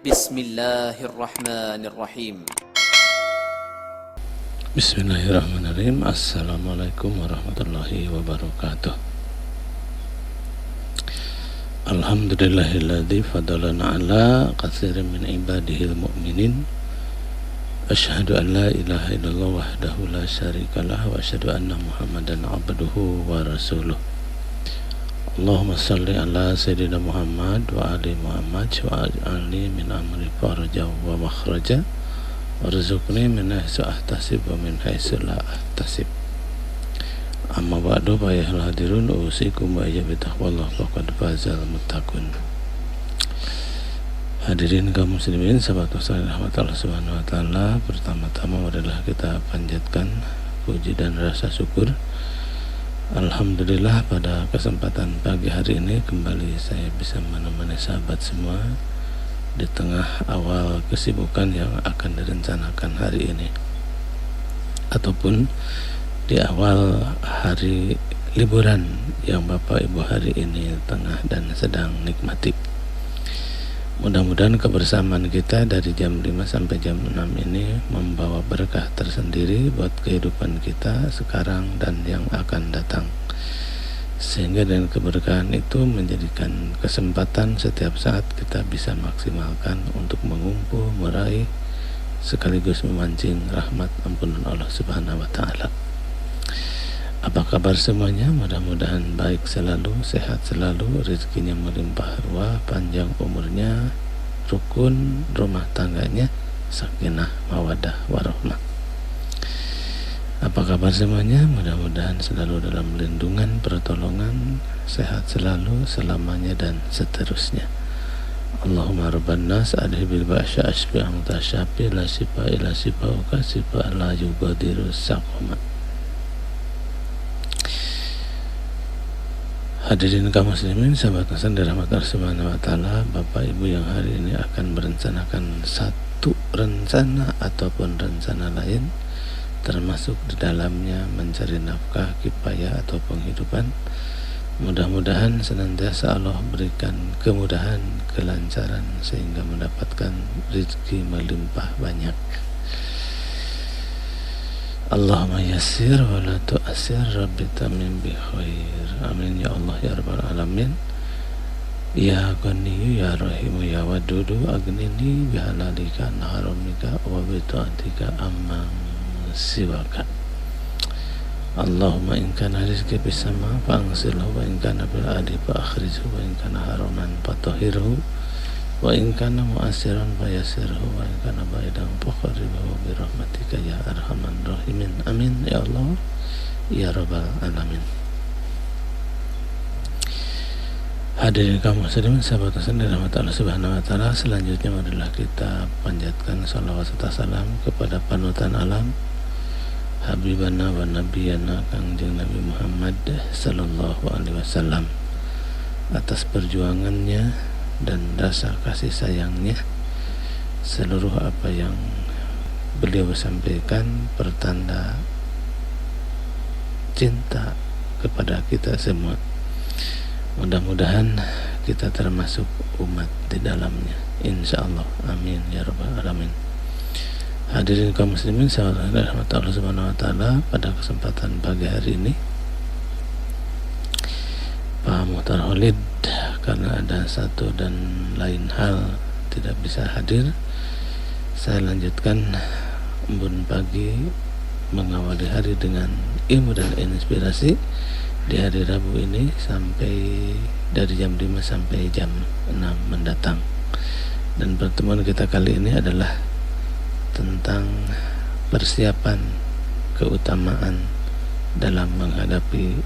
Bismillahirrahmanirrahim. Bismillahirrahmanirrahim. Assalamualaikum warahmatullahi wabarakatuh. Alhamdulillahilladzi fadalana ala katsirin min ibadihil mu'minin. Asyhadu an la ilaha illallah wahdahu la syarikalah wa asyhadu anna Muhammadan abduhu wa rasuluh. Allahumma salli ala sayyidina Muhammad wa ali Muhammad wa ali min amri faraja wa makhraja warzuqni min haitsu ahtasib wa min haitsu la ahtasib. Amma ba'du fa ya hadirun usikum wa iyyakum bitaqwallah faqad fazal muttaqun. Hadirin kaum muslimin, sahabat wasallam rahmat Allah subhanahu wa ta'ala, pertama-tama adalah kita panjatkan puji dan rasa syukur. Alhamdulillah pada kesempatan pagi hari ini kembali saya bisa menemani sahabat semua di tengah awal kesibukan yang akan direncanakan hari ini ataupun di awal hari liburan yang Bapak Ibu hari ini tengah dan sedang nikmati. Mudah-mudahan kebersamaan kita dari jam 5 sampai jam 6 ini membawa berkah tersendiri buat kehidupan kita sekarang dan yang akan datang, sehingga dengan keberkahan itu menjadikan kesempatan setiap saat kita bisa maksimalkan untuk mengumpul, meraih, sekaligus memancing rahmat ampunan Allah subhanahu wa ta'ala. Apa kabar semuanya? Mudah-mudahan baik selalu, sehat selalu, rezekinya melimpah ruah, panjang umurnya, rukun rumah tangganya, sakinah mawadah warahmah. Apa kabar semuanya? Mudah-mudahan selalu dalam lindungan, pertolongan, sehat selalu, selamanya dan seterusnya. Allahumma rabban nas adhibil ba'sya asfi amta syafi la sifa ila sifa uka sifa la yugadiru saqoma. Hadirin kaum muslimin, sahabat Hasan dirahmati Allah subhanahu wa ta'ala, Bapak Ibu yang hari ini akan merencanakan satu rencana ataupun rencana lain, termasuk di dalamnya mencari nafkah, kifayah atau penghidupan. Mudah-mudahan senantiasa Allah berikan kemudahan, kelancaran sehingga mendapatkan rezeki melimpah banyak. Allahumma yassir wa la tu'assir rabbi tamim bi khair. Amin ya Allah ya rabbal alamin. Ya Ghaniyu ya Rahimu ya Wadudu agnini bihalalika naharumika wa bita'atika amman siwaka. Allahumma in kana rizqi bisama fa'angsilhu wa in kana bil adi fa'akhrijhu wa in kana haraman fatahhirhu wa in kana mu'assiran fayassirhu wa in kana ba'idan faqribhu bi rahmatika ya arhamar rahimin. Amin ya Allah ya rabbal alamin. Hadirin kaum muslimin, sahabat Hasan dirahmati Allah subhanahu wa ta'ala, selanjutnya adalah kita panjatkan salawat serta salam kepada panutan alam, habibana wa nabiyana Kangjeng Nabi Muhammad sallallahu alaihi wasallam, atas perjuangannya dan rasa kasih sayangnya. Seluruh apa yang beliau sampaikan pertanda cinta kepada kita semua. Mudah-mudahan kita termasuk umat di dalamnya, insyaallah. Amin ya rabbal alamin. Hadirin kaum muslimin, sahabat rahmat Allah subhanahu wa ta'ala, pada kesempatan pagi hari ini Pak Muhtar Khalid karena ada satu dan lain hal tidak bisa hadir. Saya lanjutkan embun pagi mengawali hari dengan ilmu dan inspirasi di hari Rabu ini sampai dari jam 5 sampai jam 6 mendatang. Dan pertemuan kita kali ini adalah tentang persiapan keutamaan dalam menghadapi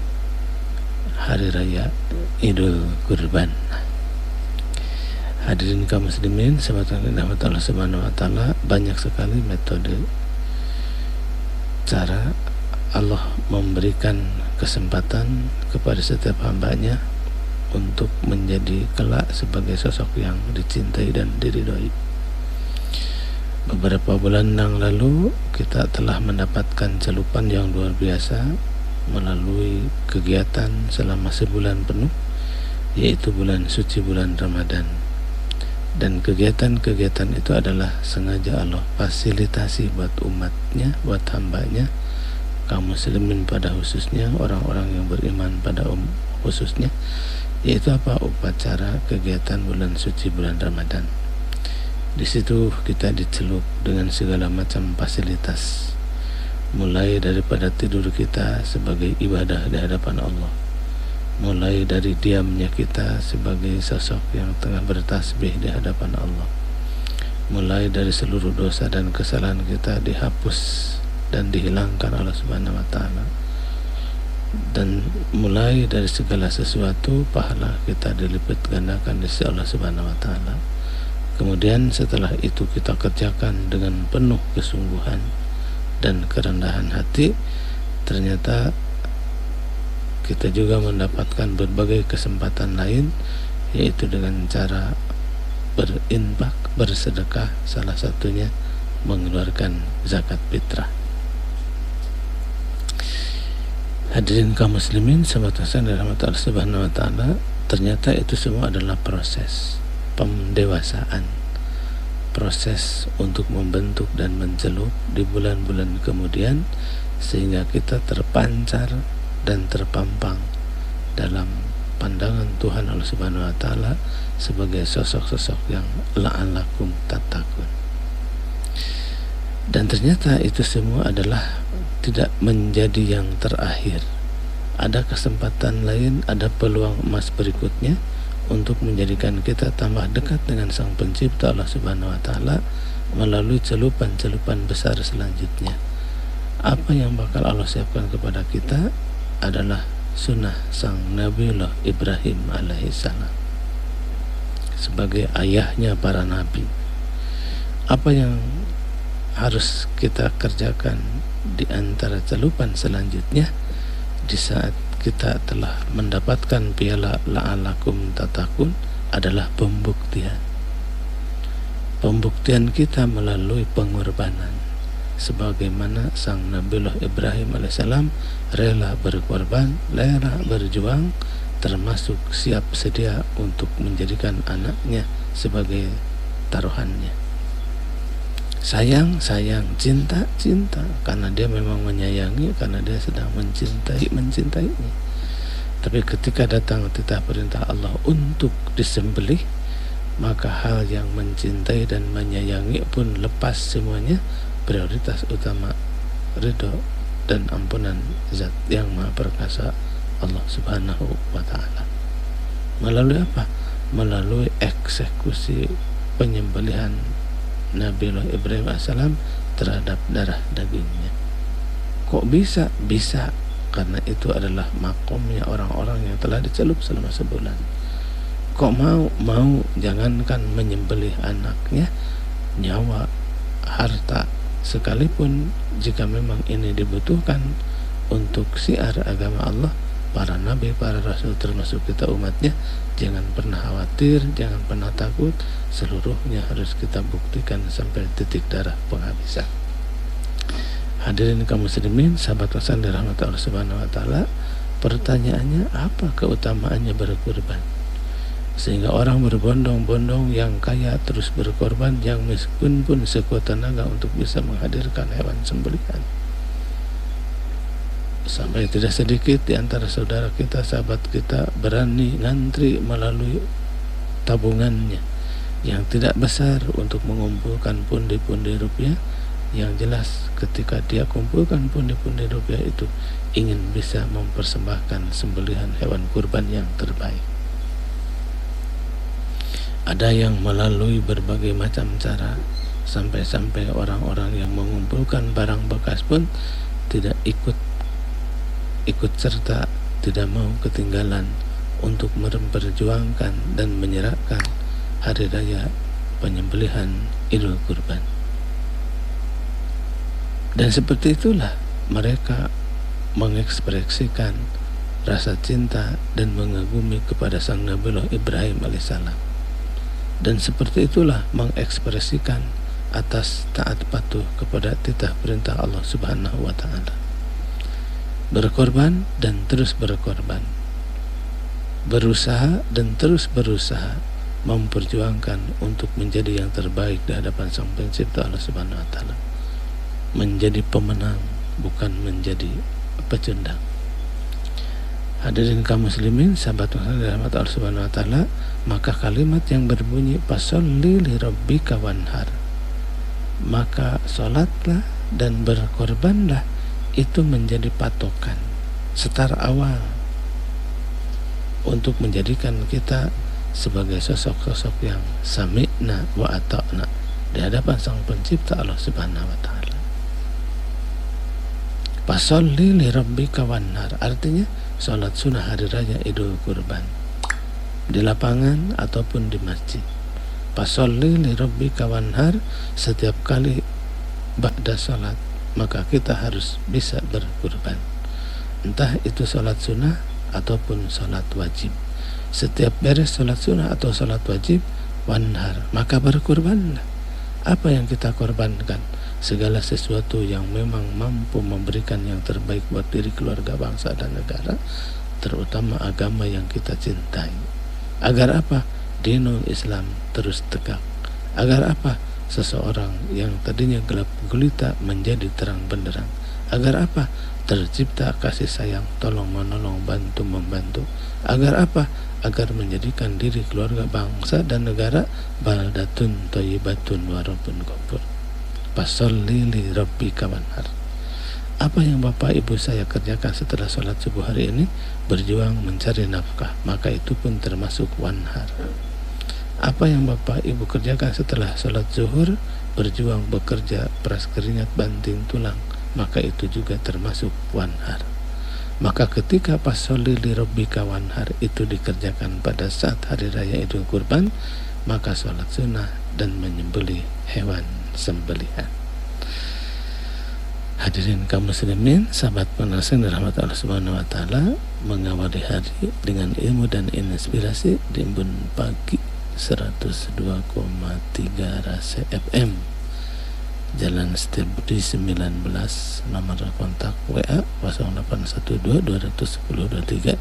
hari raya Idul Kurban. Hadirin kaum muslimin, sahabat rahmat Allah subhanahu wa ta'ala, banyak sekali metode cara Allah memberikan kesempatan kepada setiap hambanya untuk menjadi kelak sebagai sosok yang dicintai dan diridhoi. Beberapa bulan yang lalu kita telah mendapatkan celupan yang luar biasa melalui kegiatan selama sebulan penuh, yaitu bulan suci bulan Ramadan. Dan kegiatan-kegiatan itu adalah sengaja Allah fasilitasi buat umatnya, buat hambanya, kaum muslimin pada khususnya, orang-orang yang beriman pada khususnya, yaitu apa? Upacara kegiatan bulan suci bulan Ramadan. Di situ kita dicelup dengan segala macam fasilitas, mulai daripada tidur kita sebagai ibadah di hadapan Allah, mulai dari diamnya kita sebagai sosok yang tengah bertasbih di hadapan Allah, mulai dari seluruh dosa dan kesalahan kita dihapus dan dihilangkan Allah Subhanahu wa taala, dan mulai dari segala sesuatu pahala kita dilipat gandakan di sisi Allah Subhanahu wa taala. Kemudian setelah itu kita kerjakan dengan penuh kesungguhan dan kerendahan hati, ternyata kita juga mendapatkan berbagai kesempatan lain, yaitu dengan cara berinfak, bersedekah, salah satunya mengeluarkan zakat fitrah. Hadirin kaum muslimin, sahabat Hasan dan rahmat Allah Subhanahu wa taala, ternyata itu semua adalah proses pendewasaan, proses untuk membentuk dan mencelup di bulan-bulan kemudian, sehingga kita terpancar dan terpampang dalam pandangan Tuhan Allah Subhanahu wa taala sebagai sosok-sosok yang la'allakum tattaqun. Dan ternyata itu semua adalah tidak menjadi yang terakhir. Ada kesempatan lain, ada peluang emas berikutnya untuk menjadikan kita tambah dekat dengan Sang Pencipta Allah Subhanahu wa taala melalui celupan-celupan besar selanjutnya. Apa yang bakal Allah siapkan kepada kita adalah sunnah sang Nabiullah Ibrahim alaihissalam sebagai ayahnya para nabi. Apa yang harus kita kerjakan di antara celupan selanjutnya di saat kita telah mendapatkan piala la'alakum tattaqun adalah pembuktian. Pembuktian kita melalui pengorbanan, sebagaimana sang Nabiullah Ibrahim alaihissalam rela berkorban, rela berjuang, termasuk siap sedia untuk menjadikan anaknya sebagai taruhannya. Sayang, cinta, karena dia memang menyayangi, karena dia sedang mencintainya. Tapi ketika datang titah perintah Allah untuk disembelih, maka hal yang mencintai dan menyayangi pun lepas semuanya. Prioritas utama ridho dan ampunan Zat yang Maha Perkasa Allah Subhanahu wa taala. Melalui apa? Melalui eksekusi penyembelihan Nabiullah Ibrahim AS terhadap darah dagingnya. Kok bisa? Bisa karena itu adalah makomnya orang-orang yang telah dicelup selama sebulan. Kok mau jangankan menyembelih anaknya, nyawa, harta, sekalipun jika memang ini dibutuhkan untuk syiar agama Allah, para nabi, para rasul, termasuk kita umatnya, jangan pernah khawatir, jangan pernah takut, seluruhnya harus kita buktikan sampai titik darah penghabisan. Hadirin kaum muslimin, sahabat Hasan dan rahmat Allah Subhanahu wa taala, pertanyaannya apa keutamaannya berkorban? Sehingga orang berbondong-bondong, yang kaya terus berkorban, yang miskin pun sekuat tenaga untuk bisa menghadirkan hewan sembelihan. Sampai tidak sedikit di antara saudara kita, sahabat kita berani ngantri melalui tabungannya yang tidak besar untuk mengumpulkan pundi-pundi rupiah. Yang jelas ketika dia kumpulkan pundi-pundi rupiah itu ingin bisa mempersembahkan sembelihan hewan kurban yang terbaik. Ada yang melalui berbagai macam cara, sampai-sampai orang-orang yang mengumpulkan barang bekas pun tidak ikut serta, tidak mau ketinggalan untuk memperjuangkan dan menyerahkan hari raya penyembelihan Idul Kurban. Dan seperti itulah mereka mengekspresikan rasa cinta dan mengagumi kepada sang Nabiullah Ibrahim alaihissalam. Dan seperti itulah mengekspresikan atas taat patuh kepada titah perintah Allah Subhanahu wa taala. Berkorban dan terus berkorban, berusaha dan terus berusaha memperjuangkan untuk menjadi yang terbaik di hadapan Sang Pencipta Allah Subhanahu wa taala. Menjadi pemenang, bukan menjadi pecundang. Hadirin kaum muslimin, sahabat rahmat Allah Subhanahu wa taala, maka kalimat yang berbunyi fasholli li rabbika wanhar, maka salatlah dan berkorbanlah, itu menjadi patokan start awal untuk menjadikan kita sebagai sosok-sosok yang sami'na wa ata'na di hadapan Sang Pencipta Allah Subhanahu wa taala. Fasholli li rabbika wanhar artinya salat sunnah hari raya Idul Kurban di lapangan ataupun di masjid. Fasholli li rabbika wanhar, setiap kali ba'da salat maka kita harus bisa berkurban, entah itu salat sunnah ataupun salat wajib. Setiap beres salat sunnah atau salat wajib, wanhar, maka berkurbanlah. Apa yang kita korbankan? Segala sesuatu yang memang mampu memberikan yang terbaik buat diri, keluarga, bangsa dan negara, terutama agama yang kita cintai. Agar apa? Dinul Islam terus tegak. Agar apa? Seseorang yang tadinya gelap gulita menjadi terang benderang. Agar apa? Tercipta kasih sayang, tolong menolong, bantu membantu. Agar apa? Agar menjadikan diri, keluarga, bangsa dan negara baldatun thayyibatun wa rabbun ghafur. Fasholli li rabbika wanhar. Apa yang Bapak Ibu saya kerjakan setelah sholat subuh hari ini? Berjuang mencari nafkah, maka itu pun termasuk wanhar. Apa yang Bapak Ibu kerjakan setelah sholat zuhur? Berjuang bekerja, peras keringat, banting tulang, maka itu juga termasuk wanhar. Maka ketika fasholli li rabbika wanhar itu dikerjakan pada saat hari raya Idul Kurban, maka sholat sunnah dan menyembelih hewan sembelihan. Hadirin kaum muslimin, sahabat penasihat rahmat Allah Subhanahu wa taala, mengawali hari dengan ilmu dan inspirasi di Embun Pagi 102,3 Rase FM, Jalan Setiabudi 19, nomor kontak WA 0812 210 23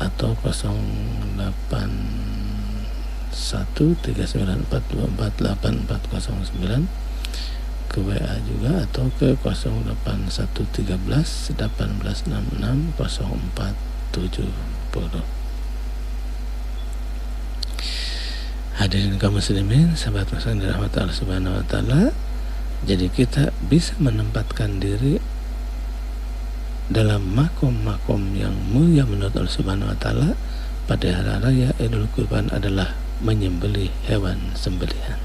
atau 081394248409, ke WA juga atau ke 08113 1866 0470. Hadirin kaum muslimin, sahabat muslim dirahmati Allah Subhanahu wa taala, jadi kita bisa menempatkan diri dalam makom-makom yang mulia menurut Allah Subhanahu wa taala pada hari raya Idul Kurban adalah menyembelih hewan sembelihan.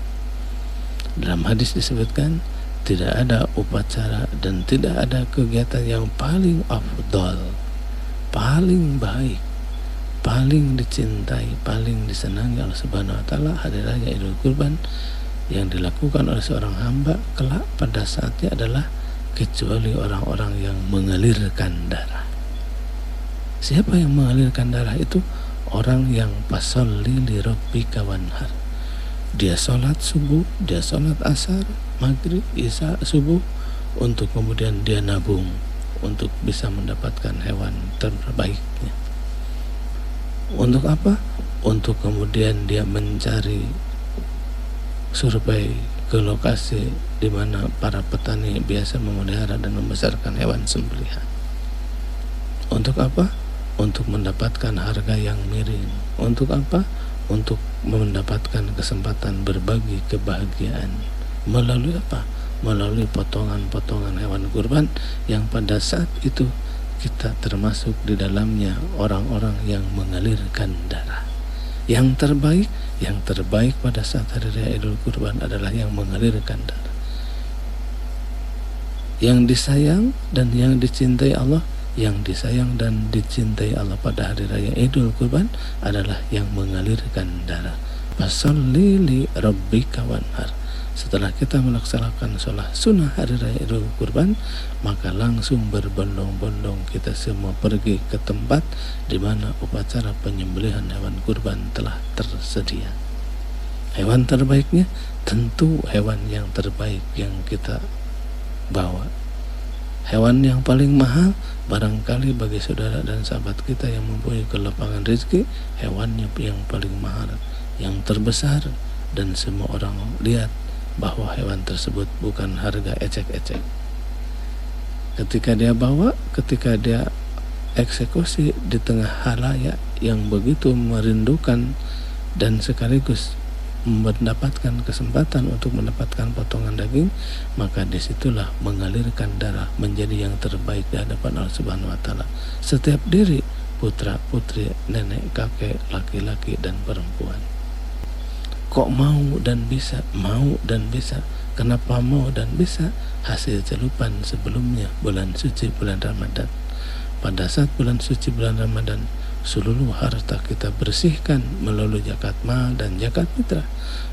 Dalam hadis disebutkan, tidak ada upacara dan tidak ada kegiatan yang paling afdal, paling baik, paling dicintai, paling disenangi Allah Subhanahu wa taala hari raya Idul Kurban yang dilakukan oleh seorang hamba kelak pada saatnya adalah kecuali orang-orang yang mengalirkan darah. Siapa yang mengalirkan darah itu? Orang yang fasholli li rabbika wanhar. Dia sholat subuh, dia sholat asar, maghrib, isya, subuh, untuk kemudian dia nabung untuk bisa mendapatkan hewan terbaiknya. Untuk apa? Untuk kemudian dia mencari survei ke lokasi di mana para petani biasa memelihara dan membesarkan hewan sembelihan. Untuk apa? Untuk mendapatkan harga yang miring. Untuk apa? Untuk mendapatkan kesempatan berbagi kebahagiaan. Melalui apa? Melalui potongan-potongan hewan kurban yang pada saat itu kita termasuk di dalamnya orang-orang yang mengalirkan darah. Yang terbaik pada saat hari raya Idul Kurban adalah yang mengalirkan darah. Yang disayang dan yang dicintai Allah, yang disayang dan dicintai Allah pada hari raya Idul Kurban adalah yang mengalirkan darah. Fasholli li rabbika wanhar. Setelah kita melaksanakan sholat sunnah hari raya Idul Kurban, maka langsung berbondong-bondong kita semua pergi ke tempat di mana upacara penyembelihan hewan kurban telah tersedia. Hewan terbaiknya tentu hewan yang terbaik yang kita bawa. Hewan yang paling mahal barangkali bagi saudara dan sahabat kita yang mempunyai kelapangan rezeki, hewannya yang paling mahal yang terbesar, dan semua orang lihat bahwa hewan tersebut bukan harga ecek-ecek. Ketika dia eksekusi di tengah halayak yang begitu merindukan dan sekaligus mendapatkan kesempatan untuk mendapatkan potongan daging, maka disitulah mengalirkan darah menjadi yang terbaik di hadapan Allah Subhanahu wa Ta'ala. Setiap diri, putra putri, nenek kakek, laki-laki dan perempuan. Kok mau dan bisa? Mau dan bisa. Kenapa mau dan bisa? Hasil celupan sebelumnya bulan suci bulan Ramadan. Pada saat bulan suci bulan Ramadan, seluruh harta kita bersihkan melalui zakat mal dan zakat fitrah.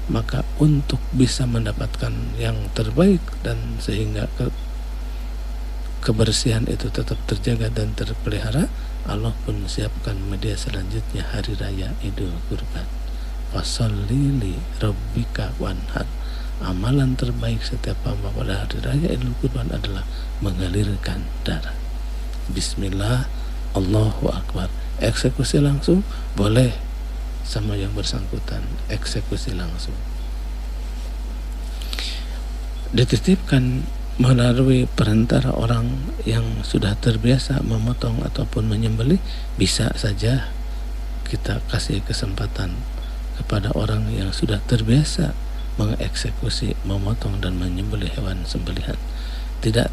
Maka untuk bisa mendapatkan yang terbaik dan sehingga kebersihan itu tetap terjaga dan terpelihara, Allah pun siapkan media selanjutnya hari raya Idul Kurban. Fasholli li rabbika wanhar. Amalan terbaik setiap hamba pada hari raya Idul Kurban adalah mengalirkan darah. Bismillah, Allahu Akbar. Eksekusi langsung boleh, sama yang bersangkutan eksekusi langsung. Dititipkan melalui perantara orang yang sudah terbiasa memotong ataupun menyembelih, bisa saja kita kasih kesempatan kepada orang yang sudah terbiasa mengeksekusi, memotong dan menyembelih hewan sembelihan. Tidak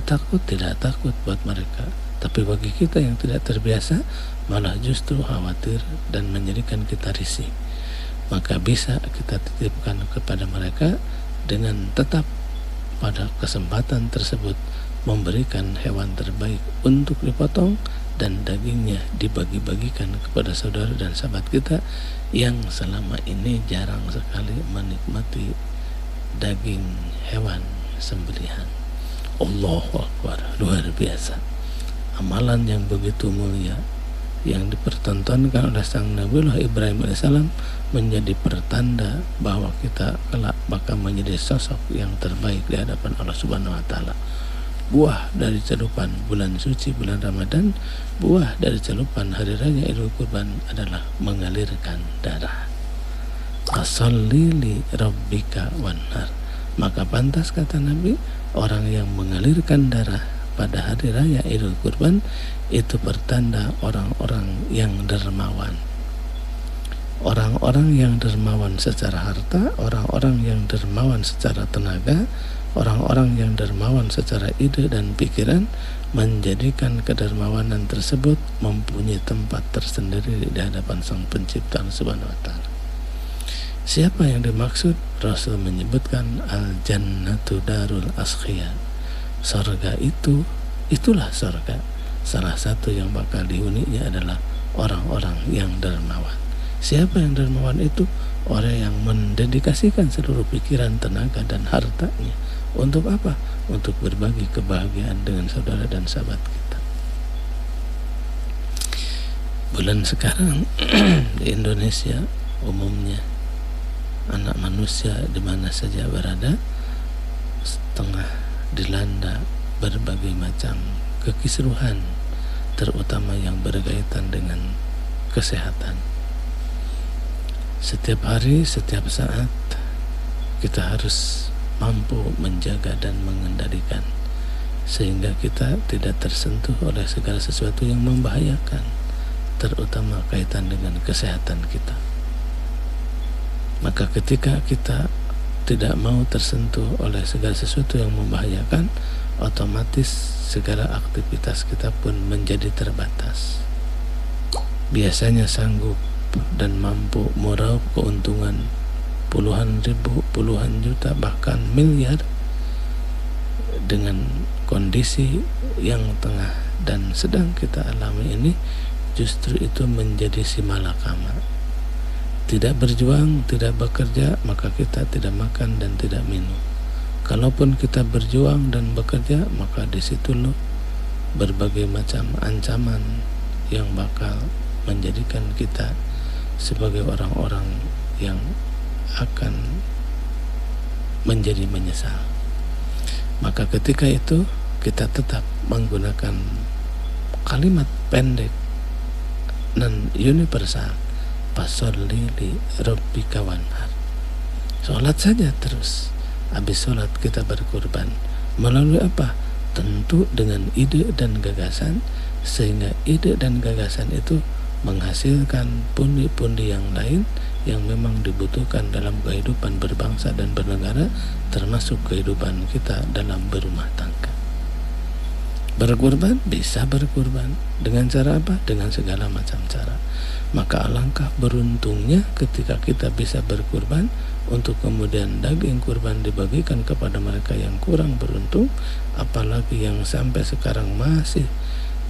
takut buat mereka. Tapi bagi kita yang tidak terbiasa, malah justru khawatir dan menjadikan kita risih. Maka bisa kita titipkan kepada mereka dengan tetap pada kesempatan tersebut memberikan hewan terbaik untuk dipotong dan dagingnya dibagi-bagikan kepada saudara dan sahabat kita yang selama ini jarang sekali menikmati daging hewan sembelihan. Allahu Akbar, luar biasa. Amalan yang begitu mulia yang dipertontonkan oleh sang Nabiullah Ibrahim AS menjadi pertanda bahwa kita kelak bakal menjadi sosok yang terbaik di hadapan Allah Subhanahu wa Ta'ala. Buah dari celupan bulan suci bulan Ramadan, buah dari celupan hari raya Idul Kurban adalah mengalirkan darah. Fasholli li rabbika wanhar. Maka pantas kata Nabi, orang yang mengalirkan darah pada hari raya Idul Kurban itu pertanda orang-orang yang dermawan. Orang-orang yang dermawan secara harta, orang-orang yang dermawan secara tenaga, orang-orang yang dermawan secara ide dan pikiran, menjadikan kedermawanan tersebut mempunyai tempat tersendiri di hadapan Sang Pencipta Subhanahu wa Ta'ala. Siapa yang dimaksud? Rasul menyebutkan al-jannatu darul askhiyah. Surga itulah surga. Salah satu yang bakal dihuninya adalah orang-orang yang dermawan. Siapa yang dermawan itu? Orang yang mendedikasikan seluruh pikiran, tenaga dan hartanya. Untuk apa? Untuk berbagi kebahagiaan dengan saudara dan sahabat kita. Bulan sekarang di Indonesia umumnya anak manusia di mana saja berada setengah dilanda berbagai macam kekisruhan, terutama yang berkaitan dengan kesehatan. Setiap hari, setiap saat kita harus mampu menjaga dan mengendalikan sehingga kita tidak tersentuh oleh segala sesuatu yang membahayakan, terutama kaitan dengan kesehatan kita. Maka ketika kita tidak mau tersentuh oleh segala sesuatu yang membahayakan, otomatis segala aktivitas kita pun menjadi terbatas. Biasanya sanggup dan mampu meraup keuntungan puluhan ribu, puluhan juta, bahkan miliar dengan kondisi yang tengah dan sedang kita alami ini, justru itu menjadi simalakama. Tidak berjuang, tidak bekerja, maka kita tidak makan dan tidak minum. Kalaupun kita berjuang dan bekerja, maka di situ loh berbagai macam ancaman yang bakal menjadikan kita sebagai orang-orang yang akan menjadi menyesal. Maka ketika itu kita tetap menggunakan kalimat pendek dan universal, Fasholli li rabbika wanhar. Sholat saja terus. Habis sholat kita berkurban. Melalui apa? Tentu dengan ide dan gagasan, sehingga ide dan gagasan itu menghasilkan pundi-pundi yang lain yang memang dibutuhkan dalam kehidupan berbangsa dan bernegara, termasuk kehidupan kita dalam berumah tangga. Berkurban, bisa berkurban dengan cara apa? Dengan segala macam cara. Maka alangkah beruntungnya ketika kita bisa berkurban, untuk kemudian daging kurban dibagikan kepada mereka yang kurang beruntung, apalagi yang sampai sekarang masih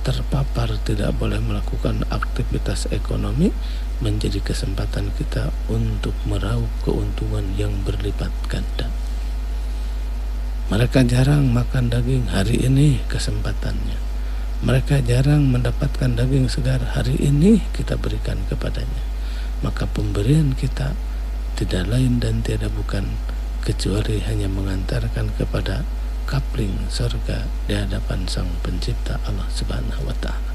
terpapar tidak boleh melakukan aktivitas ekonomi, menjadi kesempatan kita untuk meraup keuntungan yang berlipat ganda. Mereka jarang makan daging, hari ini kesempatannya. Mereka jarang mendapatkan daging segar, hari ini kita berikan kepadanya. Maka pemberian kita tidak lain dan tiada bukan kecuali hanya mengantarkan kepada kapling surga di hadapan Sang Pencipta Allah Subhanahu wa taala.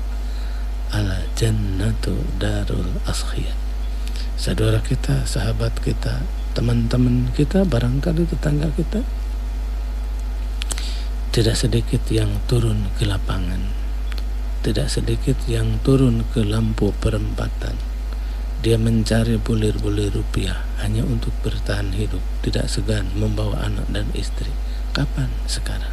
Al jannatu darul askhiyah. Saudara kita, sahabat kita, teman-teman kita, barangkali tetangga kita, tidak sedikit yang turun ke lapangan, tidak sedikit yang turun ke lampu perempatan. Dia mencari bulir-bulir rupiah hanya untuk bertahan hidup, tidak segan membawa anak dan istri. Kapan? Sekarang.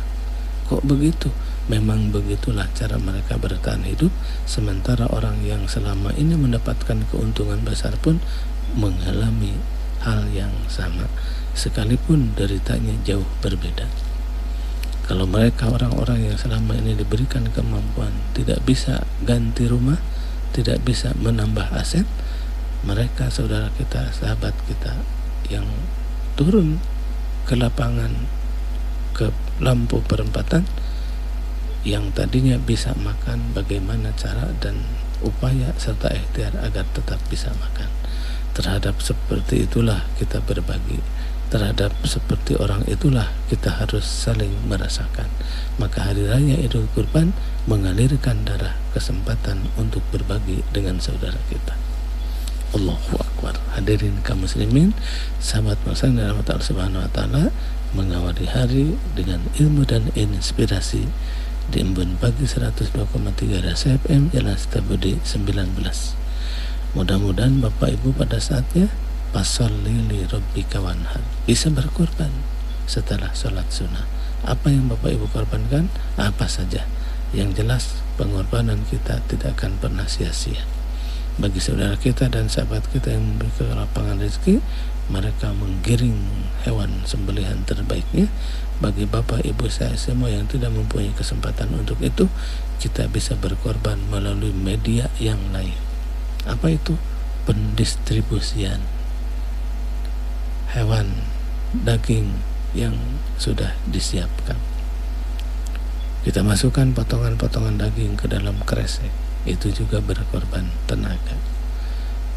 Kok begitu? Memang begitulah cara mereka bertahan hidup, sementara orang yang selama ini mendapatkan keuntungan besar pun mengalami hal yang sama, sekalipun deritanya jauh berbeda. Kalau mereka orang-orang yang selama ini diberikan kemampuan tidak bisa ganti rumah, tidak bisa menambah aset, mereka saudara kita, sahabat kita yang turun ke lapangan, ke lampu perempatan, yang tadinya bisa makan, bagaimana cara dan upaya serta ikhtiar agar tetap bisa makan. Terhadap seperti itulah kita berbagi. Terhadap seperti orang itulah kita harus saling merasakan. Maka hari raya Idul Kurban mengalirkan darah kesempatan untuk berbagi dengan saudara kita. Allahu Akbar. Hadirin kaum muslimin, sahabat masan dalam Allah Subhanahu wa taala, mengawali hari dengan ilmu dan inspirasi di Embun Pagi 102,3 Rasa FM Jalan Setiabudi 19. Mudah-mudahan Bapak Ibu pada saatnya Fasholli li rabbika wanhar, bisa berkorban setelah sholat sunnah. Apa yang Bapak Ibu korbankan? Apa saja. Yang jelas pengorbanan kita tidak akan pernah sia-sia. Bagi saudara kita dan sahabat kita yang memiliki lapangan rezeki, mereka menggiring hewan sembelihan terbaiknya. Bagi Bapak Ibu saya semua yang tidak mempunyai kesempatan untuk itu, kita bisa berkorban melalui media yang lain. Apa itu? Pendistribusian hewan daging yang sudah disiapkan. Kita masukkan potongan-potongan daging ke dalam kresek, itu juga berkorban tenaga.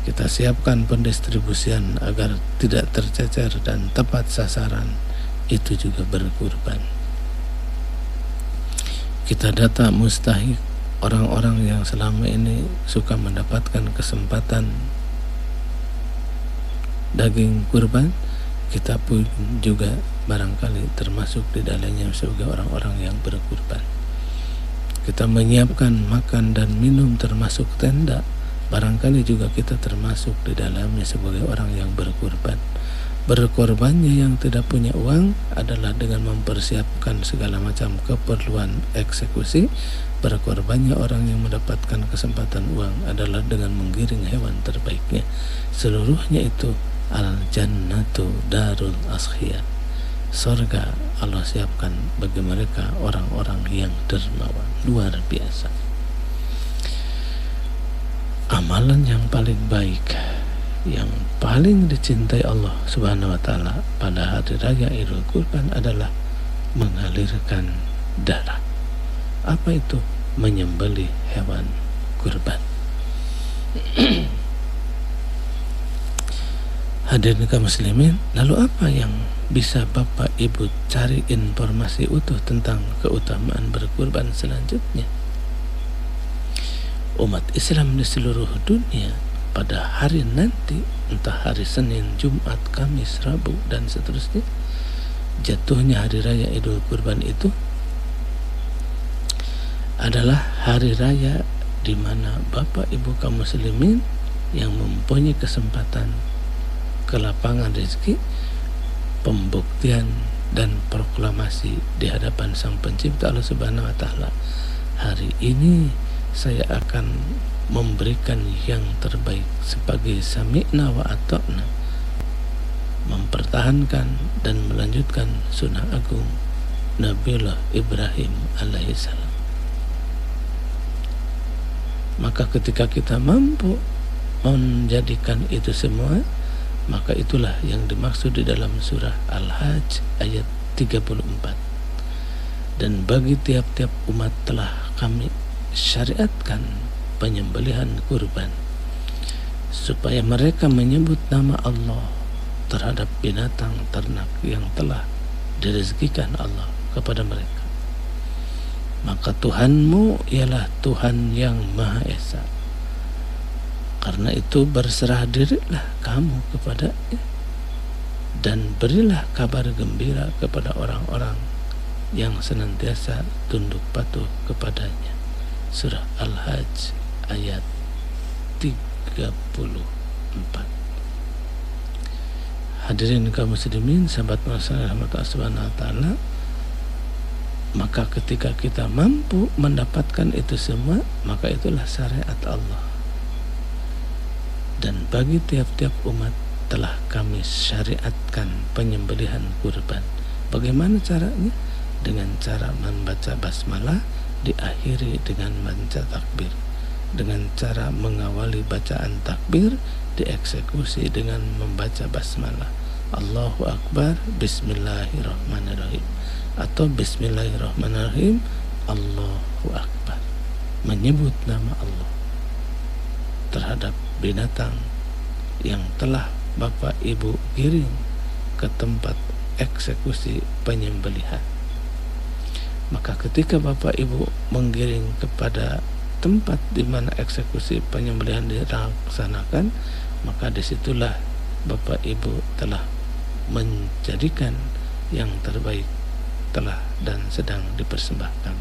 Kita siapkan pendistribusian agar tidak tercecer dan tepat sasaran, itu juga berkorban. Kita data mustahik orang-orang yang selama ini suka mendapatkan kesempatan daging kurban, kita pun juga barangkali termasuk di dalamnya sebagai orang-orang yang berkurban. Kita menyiapkan makan dan minum termasuk tenda, barangkali juga kita termasuk di dalamnya sebagai orang yang berkurban. Berkorbannya yang tidak punya uang adalah dengan mempersiapkan segala macam keperluan eksekusi. Berkorbannya orang yang mendapatkan kesempatan uang adalah dengan menggiring hewan terbaiknya. Seluruhnya itu al-jannatu darul askhiyah. Surga Allah siapkan bagi mereka orang-orang yang dermawan. Luar biasa. Amalan yang paling baik, yang paling dicintai Allah Subhanahu wa taala pada hari raya Idul Kurban adalah mengalirkan darah. Apa itu? Menyembelih hewan kurban. Hadirin kaum muslimin, lalu apa yang bisa Bapak Ibu cari informasi utuh tentang keutamaan berkurban selanjutnya? Umat Islam di seluruh dunia pada hari nanti, entah hari Senin, Jumat, Kamis, Rabu, dan seterusnya, jatuhnya hari raya Idul Kurban itu adalah hari raya di mana Bapak Ibu kaum muslimin yang mempunyai kesempatan ke lapangan rezeki, pembuktian dan proklamasi di hadapan Sang Pencipta Allah Subhanahu wa taala. Hari ini saya akan memberikan yang terbaik sebagai sami'na wa ata'na, mempertahankan dan melanjutkan sunnah agung Nabiullah Ibrahim alaihissalam. Maka ketika kita mampu menjadikan itu semua, maka itulah yang dimaksud di dalam surah Al-Hajj ayat 34. Dan bagi tiap-tiap umat telah kami syariatkan penyembelihan kurban, supaya mereka menyebut nama Allah terhadap binatang ternak yang telah direzekikan Allah kepada mereka. Maka Tuhanmu ialah Tuhan yang Maha Esa. Karena itu berserah dirilah kamu kepadanya dan berilah kabar gembira kepada orang-orang yang senantiasa tunduk patuh kepadanya. Surah Al-Hajj ayat 34. Hadirin kaum muslimin, sahabat masyarakat Allah Subhanahu wa taala, maka ketika kita mampu mendapatkan itu semua, maka itulah syariat Allah. Dan bagi tiap-tiap umat telah kami syariatkan penyembelihan kurban. Bagaimana caranya? Dengan cara membaca basmalah diakhiri dengan membaca takbir. Dengan cara mengawali bacaan takbir dieksekusi dengan membaca basmalah. Allahu Akbar, Bismillahirrahmanirrahim, atau Bismillahirrahmanirrahim, Allahu Akbar. Menyebut nama Allah terhadap binatang yang telah Bapak Ibu giring ke tempat eksekusi penyembelihan. Maka ketika Bapak Ibu menggiring kepada tempat di mana eksekusi penyembelihan dilaksanakan, maka disitulah Bapak Ibu telah menjadikan yang terbaik telah dan sedang dipersembahkan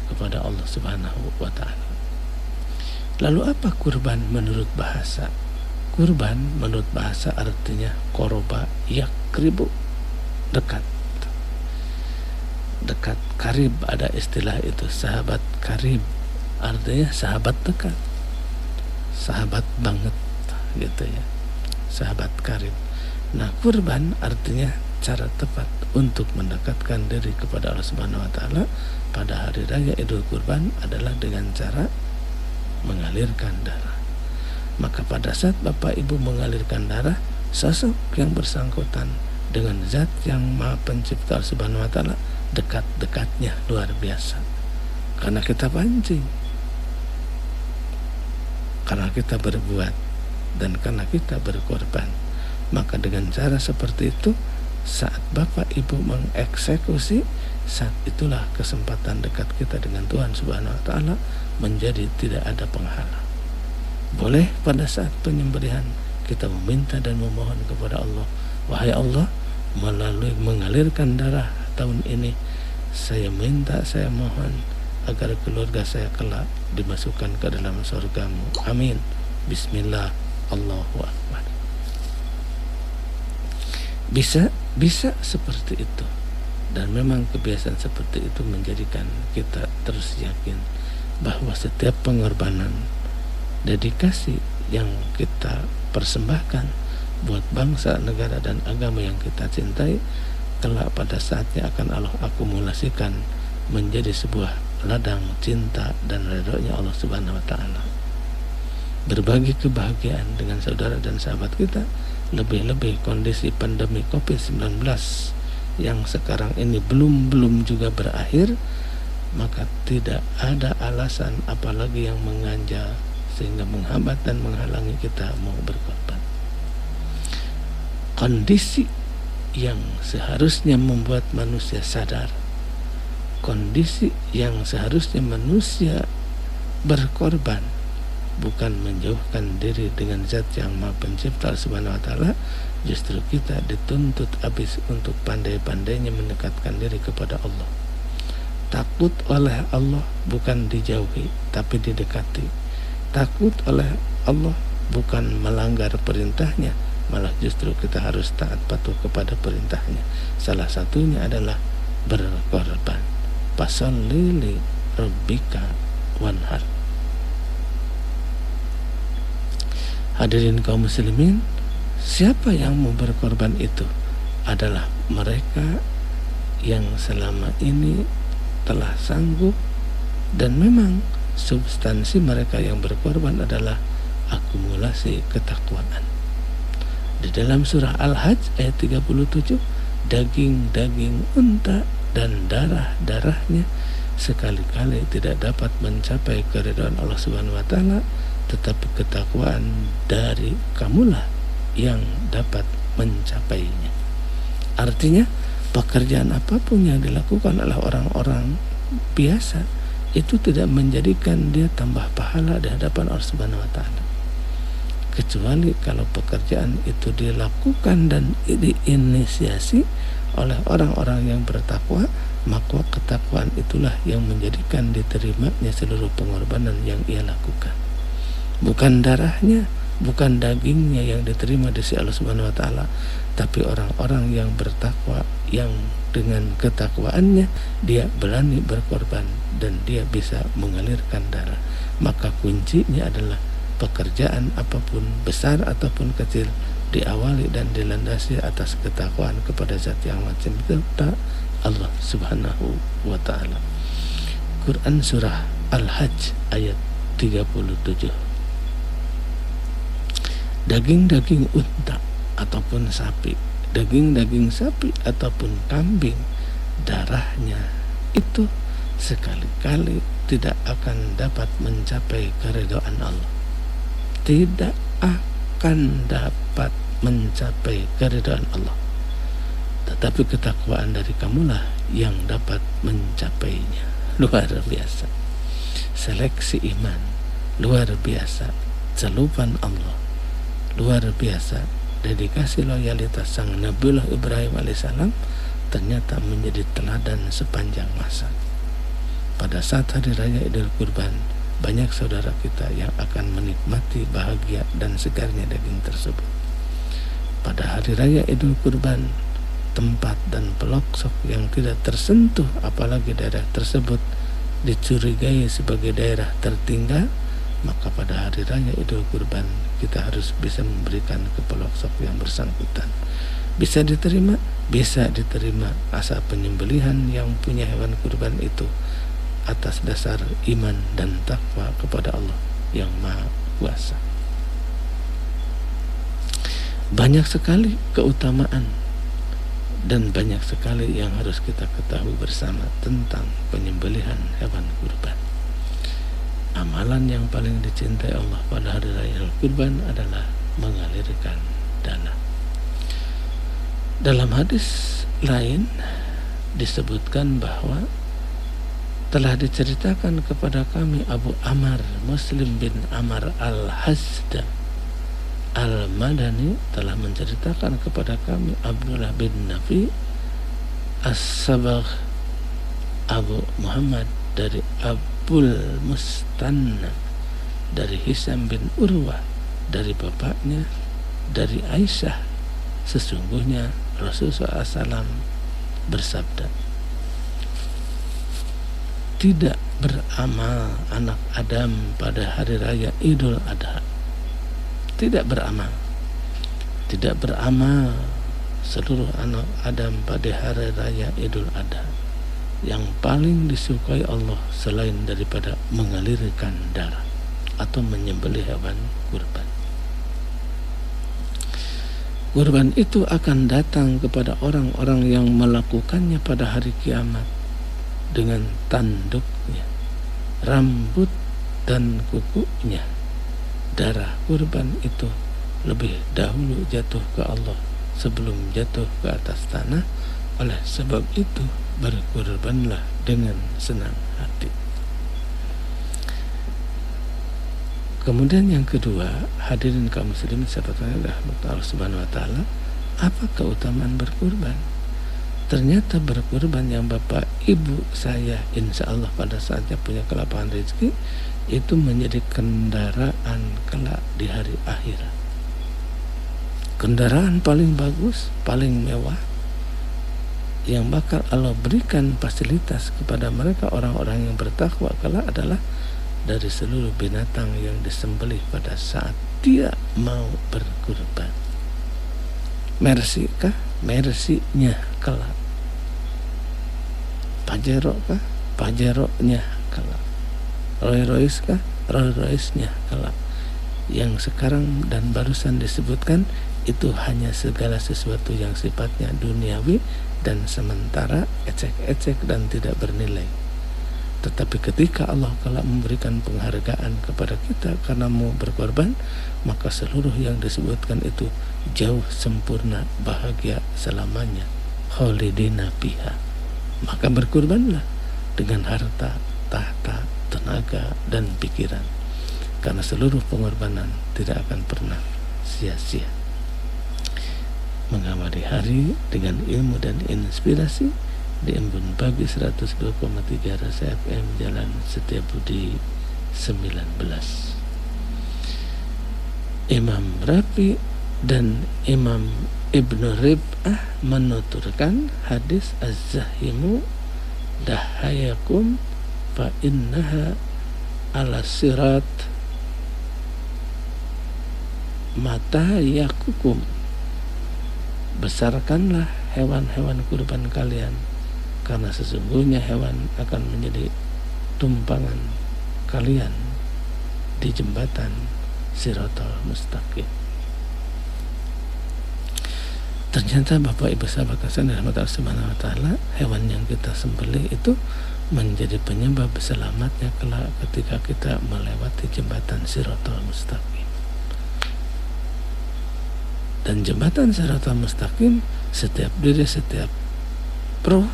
kepada Allah Subhanahu wa taala. Lalu apa kurban menurut bahasa? Kurban menurut bahasa artinya qoroba yakribu, dekat. Dekat, karib, ada istilah itu, sahabat karib, artinya sahabat dekat, sahabat banget gitu ya, sahabat karib. Nah, kurban artinya cara tepat untuk mendekatkan diri kepada Allah Subhanahu wa taala pada hari raya Idul Kurban adalah dengan cara mengalirkan darah. Maka pada saat Bapak Ibu mengalirkan darah, sosok yang bersangkutan dengan zat yang Maha Pencipta Subhanahu wa taala dekat-dekatnya luar biasa. Karena kita pancing, karena kita berbuat, dan karena kita berkorban. Maka dengan cara seperti itu, saat Bapak Ibu mengeksekusi, saat itulah kesempatan dekat kita dengan Tuhan Subhanahu wa taala menjadi tidak ada penghalang. Boleh pada saat penyembelihan kita meminta dan memohon kepada Allah, wahai Allah, melalui mengalirkan darah tahun ini, saya minta, saya mohon agar keluarga saya kelak dimasukkan ke dalam surgamu. Amin. Bismillah, Allahu Akbar. Bisa seperti itu. Dan memang kebiasaan seperti itu menjadikan kita terus yakin bahwa setiap pengorbanan, dedikasi yang kita persembahkan buat bangsa, negara, dan agama yang kita cintai, kelak pada saatnya akan Allah akumulasikan menjadi sebuah ladang cinta dan ridhonya Allah Subhanahu wa taala. Berbagi kebahagiaan dengan saudara dan sahabat kita, lebih-lebih kondisi pandemi Covid-19 yang sekarang ini belum juga berakhir, maka tidak ada alasan apalagi yang mengganjal sehingga menghambat dan menghalangi kita mau berkorban. Kondisi yang seharusnya membuat manusia sadar, kondisi yang seharusnya manusia berkorban, bukan menjauhkan diri dengan zat yang Maha Pencipta Subhanahu wa taala, justru kita dituntut habis untuk pandai-pandainya mendekatkan diri kepada Allah. Takut oleh Allah bukan dijauhi tapi didekati. Takut oleh Allah bukan melanggar perintahnya, malah justru kita harus taat patuh kepada perintahnya. Salah satunya adalah berkorban. Fasholli li rabbika wanhar. Hadirin kaum muslimin, siapa yang mau berkorban itu adalah mereka yang selama ini telah sanggup, dan memang substansi mereka yang berkorban adalah akumulasi ketakwaan. Di dalam surah Al-Hajj ayat 37, daging-daging unta dan darah-darahnya sekali-kali tidak dapat mencapai keridhaan Allah Subhanahu wa taala, tetapi ketakwaan dari kamulah yang dapat mencapainya. Artinya pekerjaan apapun yang dilakukan oleh orang-orang biasa itu tidak menjadikan dia tambah pahala di hadapan Allah Subhanahu wa taala, kecuali kalau pekerjaan itu dilakukan dan diinisiasi oleh orang-orang yang bertakwa, maka ketakwaan itulah yang menjadikan diterimanya seluruh pengorbanan yang ia lakukan. Bukan darahnya, bukan dagingnya yang diterima di sisi Allah Subhanahu wa taala, tapi orang-orang yang bertakwa, yang dengan ketakwaannya dia berani berkorban dan dia bisa mengalirkan darah. Maka kuncinya adalah pekerjaan apapun, besar ataupun kecil, diawali dan dilandasi atas ketakwaan kepada Zat yang Maha Pencipta Allah Subhanahu wa taala. Quran surah Al-Hajj ayat 37. Daging-daging unta ataupun sapi, daging-daging sapi ataupun kambing, darahnya itu sekali-kali tidak akan dapat mencapai keridhaan Allah. Tidak akan dapat mencapai keridhaan Allah. Tetapi ketakwaan dari kamulah yang dapat mencapainya. Luar biasa. Seleksi iman luar biasa. Celupan Allah luar biasa. Dedikasi loyalitas sang Nabiullah Ibrahim alaihissalam ternyata menjadi teladan sepanjang masa. Pada saat hari raya Idul Kurban, banyak saudara kita yang akan menikmati bahagia dan segarnya daging tersebut. Pada hari raya Idul Kurban, tempat dan pelosok yang tidak tersentuh, apalagi daerah tersebut dicurigai sebagai daerah tertinggal, maka pada hari raya Idul Kurban kita harus bisa memberikan ke pelosok yang bersangkutan. Bisa diterima asal penyembelihan yang punya hewan kurban itu atas dasar iman dan takwa kepada Allah yang Maha Kuasa. Banyak sekali keutamaan dan banyak sekali yang harus kita ketahui bersama tentang penyembelihan hewan kurban. Amalan yang paling dicintai Allah pada hari raya kurban adalah mengalirkan dana. Dalam hadis lain disebutkan bahwa telah diceritakan kepada kami Abu Amr Muslim bin Amr al-Hasda al-Madani telah menceritakan kepada kami Abdullah bin Nafi As-Sabagh Abu Muhammad dari Abul Mustanna dari Hisam bin Urwah dari bapaknya dari Aisyah, sesungguhnya Rasulullah SAW bersabda, tidak beramal anak Adam pada hari raya Idul Adha. Tidak beramal seluruh anak Adam pada hari raya Idul Adha. Yang paling disukai Allah selain daripada mengalirkan darah atau menyembelih hewan kurban. Kurban itu akan datang kepada orang-orang yang melakukannya pada hari kiamat dengan tanduknya, rambut dan kukunya. Darah kurban itu lebih dahulu jatuh ke Allah sebelum jatuh ke atas tanah. Oleh sebab itu berkurbanlah dengan senang hati. Kemudian yang kedua, hadirin kaum muslimin sahabatnya Allah Subhanahu wa taala, apa keutamaan berkurban? Ternyata berkurban yang bapak ibu saya insya Allah pada saatnya punya kelapangan rezeki itu menjadi kendaraan kelak di hari akhirat. Kendaraan paling bagus, paling mewah yang bakal Allah berikan fasilitas kepada mereka orang-orang yang bertakwa kelak adalah dari seluruh binatang yang disembelih pada saat dia mau berkurban. Mercy kah? Mercy-nya kelak. Pajero kah? Pajero-nya kelak. Rolls Royce kah? Rolls Royce-nya kelak. Yang sekarang dan barusan disebutkan itu hanya segala sesuatu yang sifatnya duniawi dan sementara, ecek-ecek dan tidak bernilai. Tetapi ketika Allah kelak memberikan penghargaan kepada kita karena mau berkorban, maka seluruh yang disebutkan itu jauh sempurna, bahagia selamanya, khalidina fiha. Maka berkorbanlah dengan harta, tahta, tenaga dan pikiran, karena seluruh pengorbanan tidak akan pernah sia-sia. Mengawali hari dengan ilmu dan inspirasi di Embun Pagi 102,3 Rasa FM Jalan Setiabudi 19. Imam Rafi dan Imam Ibnu Rib'ah menuturkan hadis az-zahimu dahayakum fa innaha ala sirat mata yakukum. Besarkanlah hewan-hewan kurban kalian, karena sesungguhnya hewan akan menjadi tumpangan kalian di jembatan Siratal Mustaqim. Ternyata Bapak Ibu sahabat kasih rahmat Allah Subhanahu wa taala, hewan yang kita sembelih itu menjadi penyebab selamatnya kelak ketika kita melewati jembatan Siratal Mustaqim. Dan jembatan Siratal Mustaqim, setiap diri, setiap roh,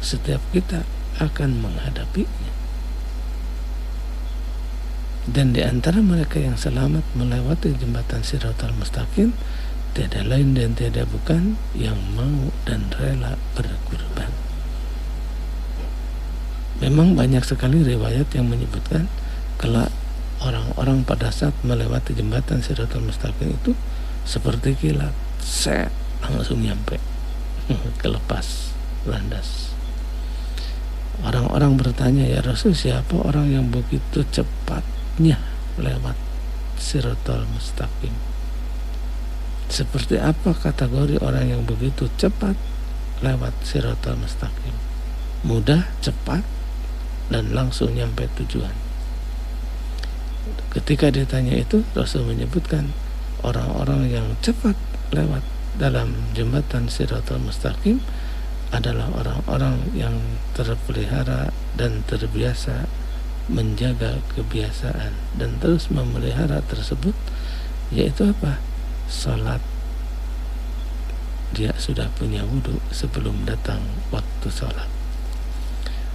setiap kita akan menghadapinya. Dan di antara mereka yang selamat melewati jembatan Siratal Mustaqim, tiada lain dan tiada bukan yang mau dan rela berkorban. Memang banyak sekali riwayat yang menyebutkan kelak orang-orang pada saat melewati jembatan Siratal Mustaqim itu seperti kilat, set langsung nyampe, kelepas landas. Orang-orang bertanya, ya Rasul, siapa orang yang begitu cepatnya lewat Siratal Mustaqim? Seperti apa kategori orang yang begitu cepat lewat Siratal Mustaqim? Mudah, cepat, dan langsung nyampe tujuan. Ketika ditanya itu, Rasul menyebutkan orang-orang yang cepat lewat dalam jembatan Siratal Mustaqim adalah orang-orang yang terpelihara dan terbiasa menjaga kebiasaan dan terus memelihara tersebut, yaitu apa? Salat. Dia sudah punya wudhu sebelum datang waktu salat.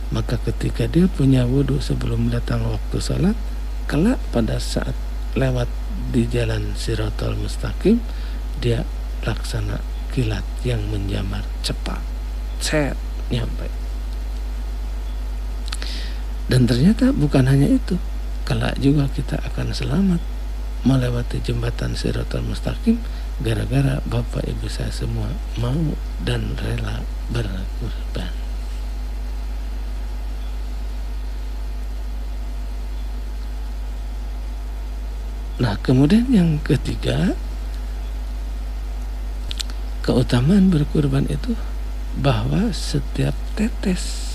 Maka ketika dia punya wudhu sebelum datang waktu salat, kelak pada saat lewat di jalan Siratal Mustaqim, dia laksana kilat yang menjamar, cepat, set, nyampe. Dan ternyata bukan hanya itu, kelak juga kita akan selamat melewati jembatan Siratal Mustaqim gara-gara Bapak Ibu saya semua mau dan rela berkorban. Nah, kemudian yang ketiga, keutamaan berkurban itu bahwa setiap tetes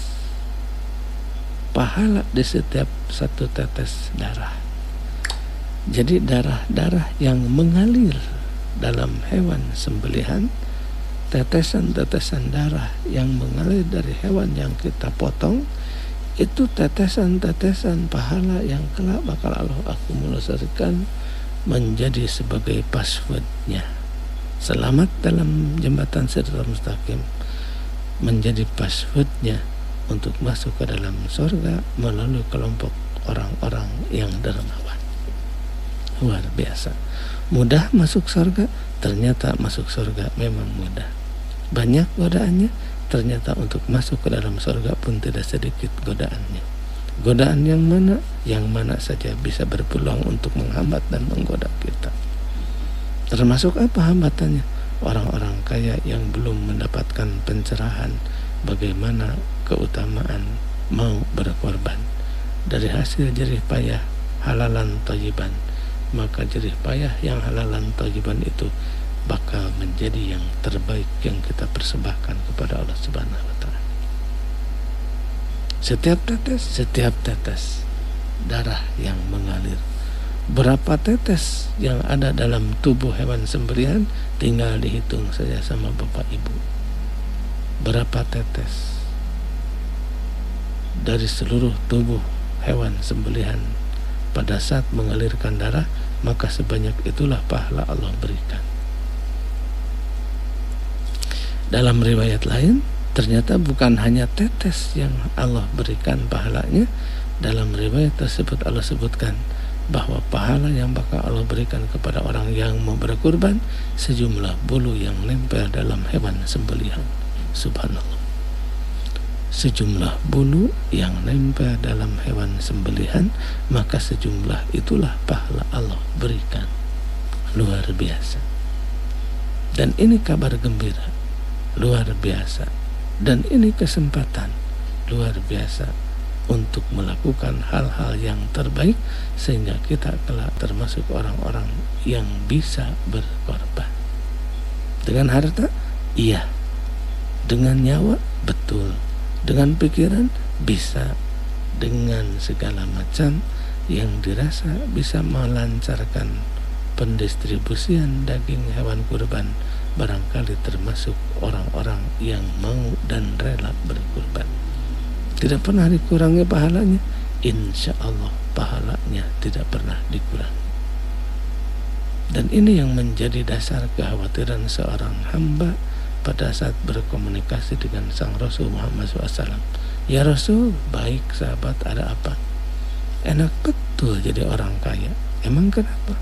pahala di setiap satu tetes darah. Jadi darah-darah yang mengalir dalam hewan sembelihan, tetesan-tetesan darah yang mengalir dari hewan yang kita potong, itu tetesan-tetesan pahala yang kelak bakal Allah akumulasikan menjadi sebagai passwordnya. Selamat dalam jembatan Siratal Mustaqim menjadi passwordnya untuk masuk ke dalam surga melalui kelompok orang-orang yang dermawan. luar biasa. Mudah masuk surga, ternyata masuk surga memang mudah. Banyak godaannya, ternyata untuk masuk ke dalam surga pun tidak sedikit godaannya. Godaan yang mana? Yang mana saja bisa berpeluang untuk menghambat dan menggoda kita. Termasuk apa hambatannya? Orang-orang kaya yang belum mendapatkan pencerahan bagaimana keutamaan mau berkorban. Dari hasil jerih payah halalan thayyiban, maka jerih payah yang halalan thayyiban itu bakal menjadi yang terbaik yang kita persembahkan kepada Allah Subhanahu wa taala. Setiap tetes darah yang mengalir, berapa tetes yang ada dalam tubuh hewan sembelihan tinggal dihitung saja sama Bapak Ibu. Berapa tetes dari seluruh tubuh hewan sembelihan pada saat mengalirkan darah, maka sebanyak itulah pahala Allah berikan. Dalam riwayat lain, ternyata bukan hanya tetes yang Allah berikan pahalanya. Dalam riwayat tersebut Allah sebutkan bahwa pahala yang bakal Allah berikan kepada orang yang mau berkurban sejumlah bulu yang nempel dalam hewan sembelihan. Subhanallah. Sejumlah bulu yang nempel dalam hewan sembelihan, maka sejumlah itulah pahala Allah berikan. Luar biasa. Dan ini kabar gembira, luar biasa. Dan ini kesempatan luar biasa untuk melakukan hal-hal yang terbaik sehingga kita kelak termasuk orang-orang yang bisa berkorban. Dengan harta? Iya. Dengan nyawa? Betul. Dengan pikiran? Bisa. Dengan segala macam yang dirasa bisa melancarkan pendistribusian daging hewan kurban, barangkali termasuk orang-orang yang mau dan rela berkurban. Tidak pernah dikurangi pahalanya, insya Allah pahalanya tidak pernah dikurangi. Dan ini yang menjadi dasar kekhawatiran seorang hamba pada saat berkomunikasi dengan sang Rasul Muhammad SAW. Ya Rasul, baik sahabat, ada apa? Enak betul jadi orang kaya. Emang kenapa?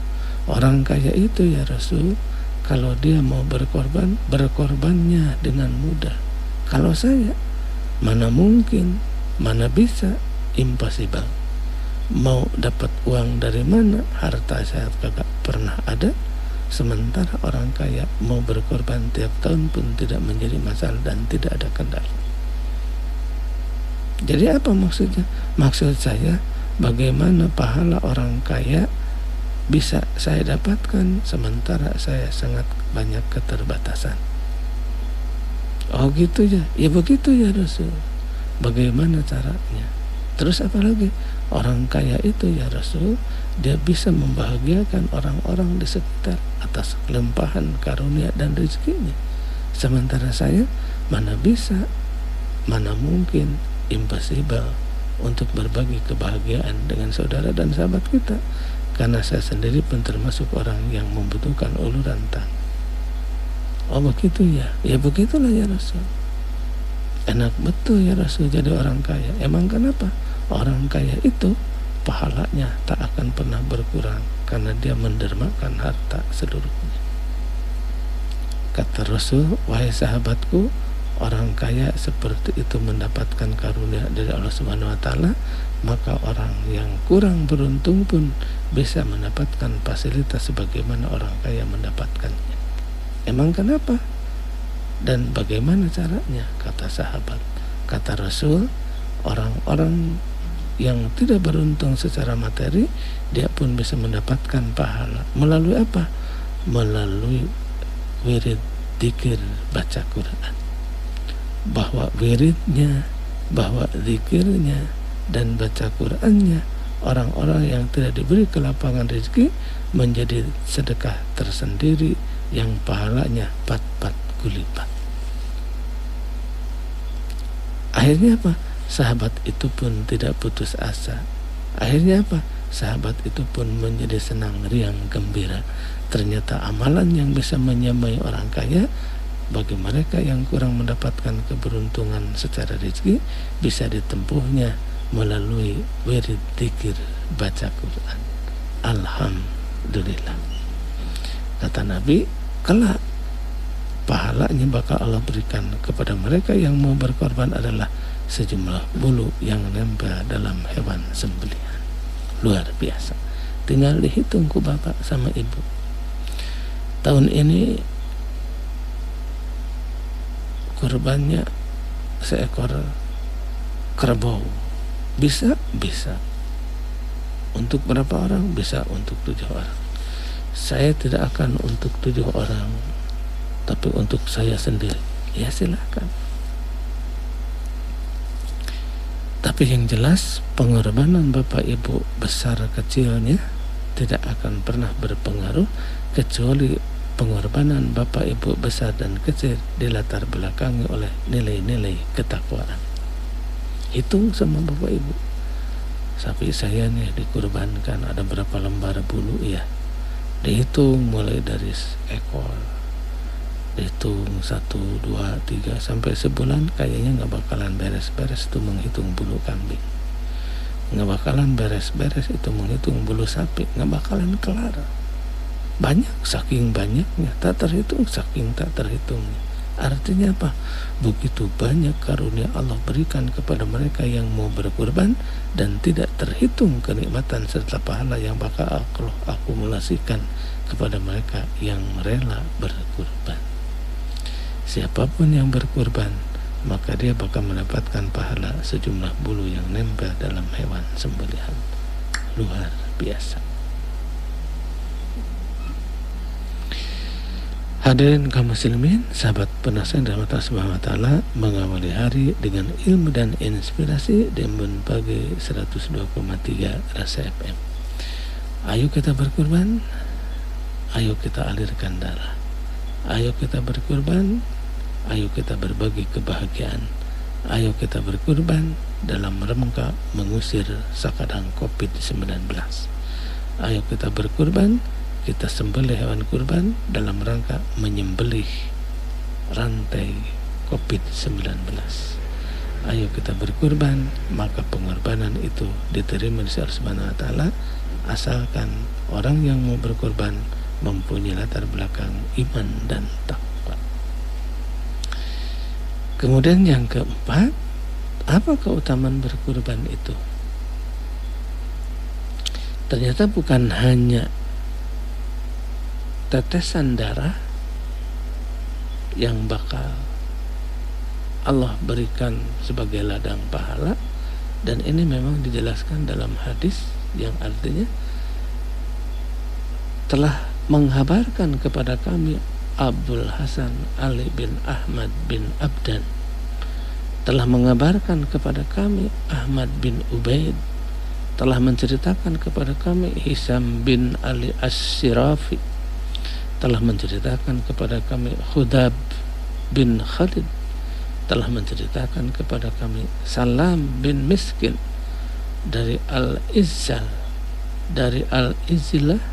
Orang kaya itu ya Rasul, kalau dia mau berkorban, berkorbannya dengan mudah. Kalau saya, mana mungkin, mana bisa, impossible. Mau dapat uang dari mana? Harta saya kagak pernah ada. Sementara orang kaya mau berkorban tiap tahun pun tidak menjadi masalah dan tidak ada kendala. Jadi apa maksudnya? Maksud saya, bagaimana pahala orang kaya bisa saya dapatkan sementara saya sangat banyak keterbatasan. Oh gitu ya, ya begitu ya Rasul. Bagaimana caranya? Terus apa lagi? Orang kaya itu ya Rasul, dia bisa membahagiakan orang-orang di sekitar atas limpahan karunia dan rezekinya. Sementara saya mana bisa, mana mungkin, impossible untuk berbagi kebahagiaan dengan saudara dan sahabat kita. Karena saya sendiri pun termasuk orang yang membutuhkan uluran tangan. Oh begitu ya, ya begitulah ya Rasul. Enak betul ya Rasul jadi orang kaya. Emang kenapa? Orang kaya itu pahalanya tak akan pernah berkurang karena dia mendermakan harta seluruhnya. Kata Rasul, wahai sahabatku, orang kaya seperti itu mendapatkan karunia dari Allah Subhanahu wa taala, maka orang yang kurang beruntung pun bisa mendapatkan fasilitas sebagaimana orang kaya mendapatkannya. Emang kenapa? Dan bagaimana caranya? Kata sahabat. Kata Rasul, orang-orang yang tidak beruntung secara materi, dia pun bisa mendapatkan pahala. Melalui apa? Melalui wirid, dzikir, baca Quran. Bahwa wiridnya, bahwa zikirnya dan baca Qurannya, orang-orang yang tidak diberi kelapangan rezeki menjadi sedekah tersendiri yang pahalanya pat-pat gulipat. Akhirnya apa? Sahabat itu pun tidak putus asa. Akhirnya apa? Sahabat itu pun menjadi senang, riang, gembira. Ternyata amalan yang bisa menyamai orang kaya bagi mereka yang kurang mendapatkan keberuntungan secara rezeki bisa ditempuhnya melalui wirid dzikir baca Quran. Alhamdulillah. Alhamdulillah. Kata Nabi, kelak pahalanya bakal Allah berikan kepada mereka yang mau berkorban adalah sejumlah bulu yang nempel dalam hewan sembelihan. Luar biasa. Tinggal dihitung ku bapak sama ibu. Tahun ini kurbannya seekor kerbau. Bisa. Untuk berapa orang? Bisa untuk 7 orang. Saya tidak akan untuk 7 orang, tapi untuk saya sendiri. Ya silakan. Tapi yang jelas pengorbanan bapak ibu besar kecilnya tidak akan pernah berpengaruh kecuali pengorbanan bapak ibu besar dan kecil dilatar belakangi oleh nilai-nilai ketakwaan. Hitung sama bapak ibu. Sapi saya nih dikurbankan ada berapa lembar bulu ya. Dihitung mulai dari ekor. Dihitung 1, 2, 3 sampai sebulan kayaknya nggak bakalan beres-beres itu menghitung bulu kambing. Nggak bakalan beres-beres itu menghitung bulu sapi, nggak bakalan kelar. Banyak, saking banyaknya, tak terhitung, saking tak terhitungnya. Artinya apa? Begitu banyak karunia Allah berikan kepada mereka yang mau berkurban dan tidak terhitung kenikmatan serta pahala yang bakal Allah akumulasikan kepada mereka yang rela berkurban. Siapapun yang berkurban, maka dia bakal mendapatkan pahala sejumlah bulu yang nempel dalam hewan sembelihan. Luar biasa. Hadirin kaum muslimin, sahabat penasihat dari Allah Subhanahu wa taala, mengawali hari dengan ilmu dan inspirasi di Embun Pagi 102,3 Rasa FM. Ayo kita berkurban, ayo kita alirkan darah. Ayo kita berkurban, ayo kita berbagi kebahagiaan. Ayo kita berkurban dalam rangka mengusir sakadang COVID-19. Ayo kita berkurban, kita sembelih hewan kurban dalam rangka menyembelih rantai COVID-19. Ayo kita berkurban, maka pengorbanan itu diterima di Allah Subhanahu wa taala asalkan orang yang mau berkurban mempunyai latar belakang iman dan takwa. Kemudian yang keempat, apa keutamaan berkurban itu? Ternyata bukan hanya tetesan darah yang bakal Allah berikan sebagai ladang pahala, dan ini memang dijelaskan dalam hadis yang artinya telah menghabarkan kepada kami Abdul Hasan Ali bin Ahmad bin Abdan, telah mengabarkan kepada kami Ahmad bin Ubaid, telah menceritakan kepada kami Hisam bin Ali As-Sirafi, telah menceritakan kepada kami Khudab bin Khalid, telah menceritakan kepada kami Salam bin Miskin dari Al-Izzal, dari Al-Izzilah,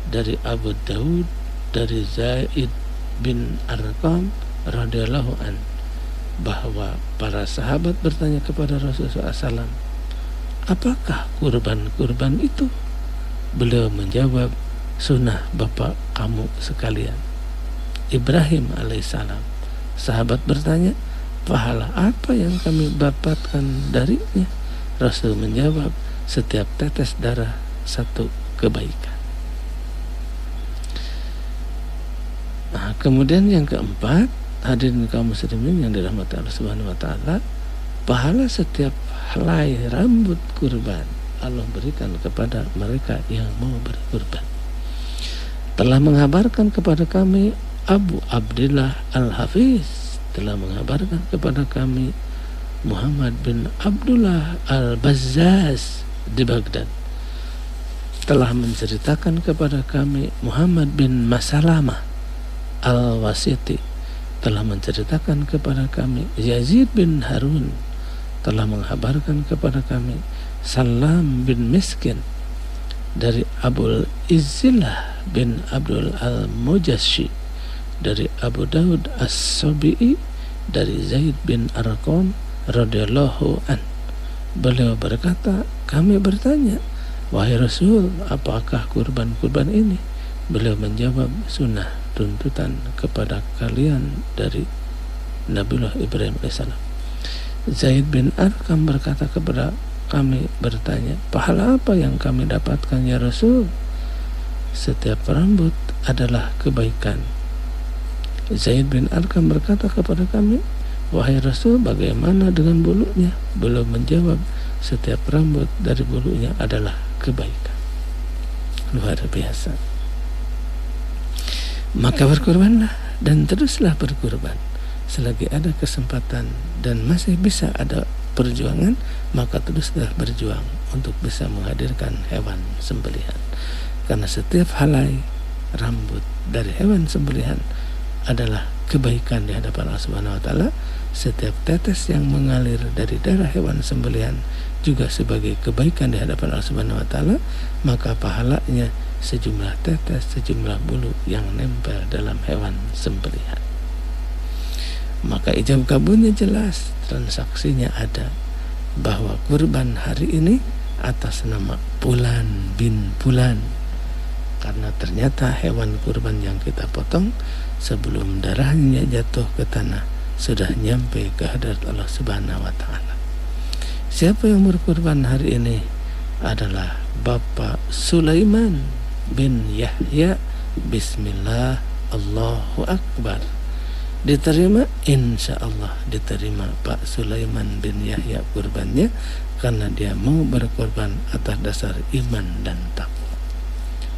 dari Abu Daud, dari Zaid bin Arqam radhiyallahu an, bahwa para sahabat bertanya kepada Rasulullah SAW, apakah kurban-kurban itu? Beliau menjawab, sunnah bapak kamu sekalian, Ibrahim alaihissalam. Sahabat bertanya, pahala apa yang kami dapatkan darinya? Rasul menjawab, setiap tetes darah satu kebaikan. Nah, kemudian yang keempat, hadirin kaum muslimin yang dirahmati Allah Subhanahu wa taala, pahala setiap helai rambut kurban Allah berikan kepada mereka yang mau berkurban. Telah mengabarkan kepada kami Abu Abdillah Al-Hafiz, telah mengabarkan kepada kami Muhammad bin Abdullah Al-Bazzaz di Baghdad, telah menceritakan kepada kami Muhammad bin Masalamah Al-Wasiti, telah menceritakan kepada kami Yazid bin Harun, telah mengabarkan kepada kami Salam bin Miskin dari Abul Izzilah bin Abdul Al-Mujashi, dari Abu Daud As-Sabi'i, dari Zaid bin Arqam radhiyallahu an. Beliau berkata, kami bertanya, wahai Rasul, apakah kurban-kurban ini? Beliau menjawab, sunnah tuntutan kepada kalian dari Nabiullah Ibrahim alaihissalam. Zaid bin Arqam berkata kepada kami, bertanya, pahala apa yang kami dapatkan ya Rasul? Setiap rambut adalah kebaikan. Zaid bin Arqam berkata kepada kami, wahai Rasul, bagaimana dengan bulunya? Beliau menjawab, setiap rambut dari bulunya adalah kebaikan. Luar biasa. Maka berkurbanlah dan teruslah berkurban selagi ada kesempatan dan masih bisa ada perjuangan, maka teruslah berjuang untuk bisa menghadirkan hewan sembelihan. Karena setiap helai rambut dari hewan sembelihan adalah kebaikan di hadapan Allah Subhanahu wa taala. Setiap tetes yang mengalir dari darah hewan sembelihan juga sebagai kebaikan di hadapan Allah Subhanahu wa taala, maka pahalanya sejumlah tetes, sejumlah bulu yang nempel dalam hewan sembelihan. Maka ijab kabulnya jelas, transaksinya ada, bahwa kurban hari ini atas nama Fulan bin Fulan, karena ternyata hewan kurban yang kita potong sebelum darahnya jatuh ke tanah sudah nyampe ke hadrat Allah Subhanahu wa taala. Siapa yang berkurban hari ini adalah Bapak Sulaiman bin Yahya. Bismillah, Allahu Akbar. Diterima, insya Allah diterima Pak Sulaiman bin Yahya kurbannya, karena dia mau berkorban atas dasar iman dan takwa.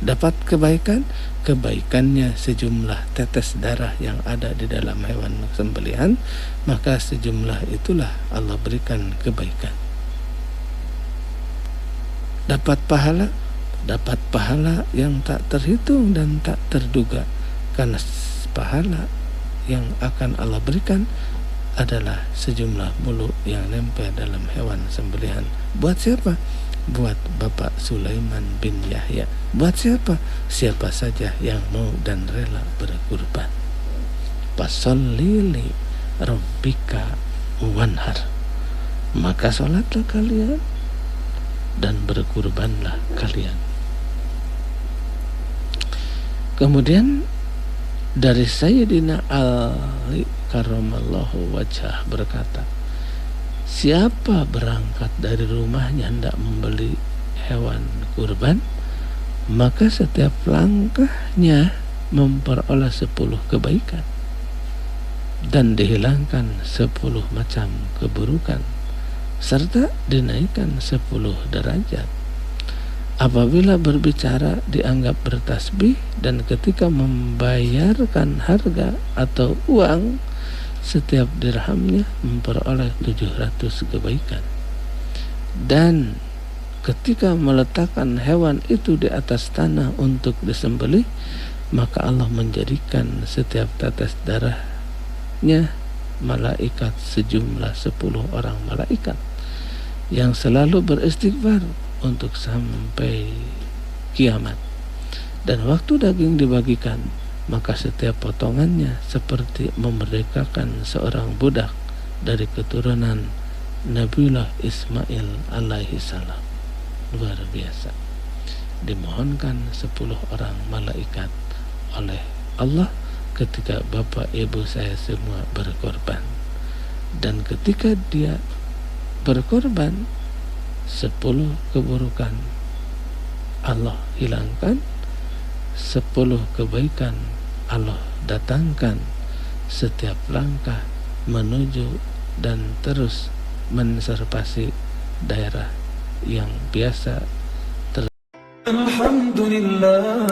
Dapat kebaikan, kebaikannya sejumlah tetes darah yang ada di dalam hewan sembelihan, maka sejumlah itulah Allah berikan kebaikan. Dapat pahala yang tak terhitung dan tak terduga, karena pahala yang akan Allah berikan adalah sejumlah bulu yang nempel dalam hewan sembelihan. Buat siapa? Buat Bapak Sulaiman bin Yahya. Buat siapa? Siapa saja yang mau dan rela berkurban. Fasholli li rabbika wanhar. Maka sholatlah kalian dan berkurbanlah kalian. Kemudian dari Sayyidina Ali karramallahu wajhah berkata, siapa berangkat dari rumahnya hendak membeli hewan kurban, maka setiap langkahnya memperoleh 10 kebaikan dan dihilangkan 10 macam keburukan, serta dinaikkan 10 derajat. Apabila berbicara dianggap bertasbih, dan ketika membayarkan harga atau uang, setiap dirhamnya memperoleh 700 kebaikan. Dan ketika meletakkan hewan itu di atas tanah untuk disembelih, maka Allah menjadikan setiap tetes darahnya malaikat sejumlah 10 orang malaikat yang selalu beristighfar untuk sampai kiamat. Dan waktu daging dibagikan, maka setiap potongannya seperti memerdekakan seorang budak dari keturunan Nabiullah Ismail alaihi salam. Luar biasa. Dimohonkan 10 orang malaikat oleh Allah ketika bapak ibu saya semua berkorban. Dan ketika dia berkorban, 10 keburukan Allah hilangkan, 10 kebaikan Allah datangkan setiap langkah menuju dan terus menservasi daerah yang biasa Alhamdulillah